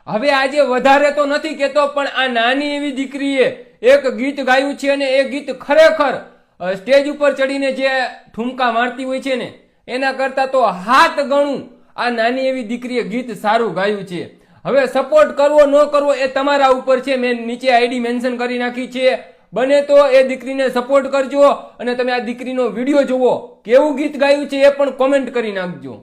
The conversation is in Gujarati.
હવે આજે વધારે તો નથી કેતો, પણ આ નાની એવી દીકરીએ એક ગીત ગાયું છે અને એ ગીત ખરેખર સ્ટેજ ઉપર ચડીને જે ઠુમકા મારતી હોય છે ને એના કરતા તો 7 ગણું આ નાની એવી દીકરીએ ગીત સારું ગાયું છે. હવે સપોર્ટ કરવો ન કરવો એ તમારા ઉપર છે. મેં નીચે આઈડી મેન્શન કરી નાખી છે. બને તો એ દીકરીને સપોર્ટ કરજો અને તમે આ દીકરીનો વિડીયો જુઓ, કેવું ગીત ગાયું છે એ પણ કોમેન્ટ કરી નાખજો.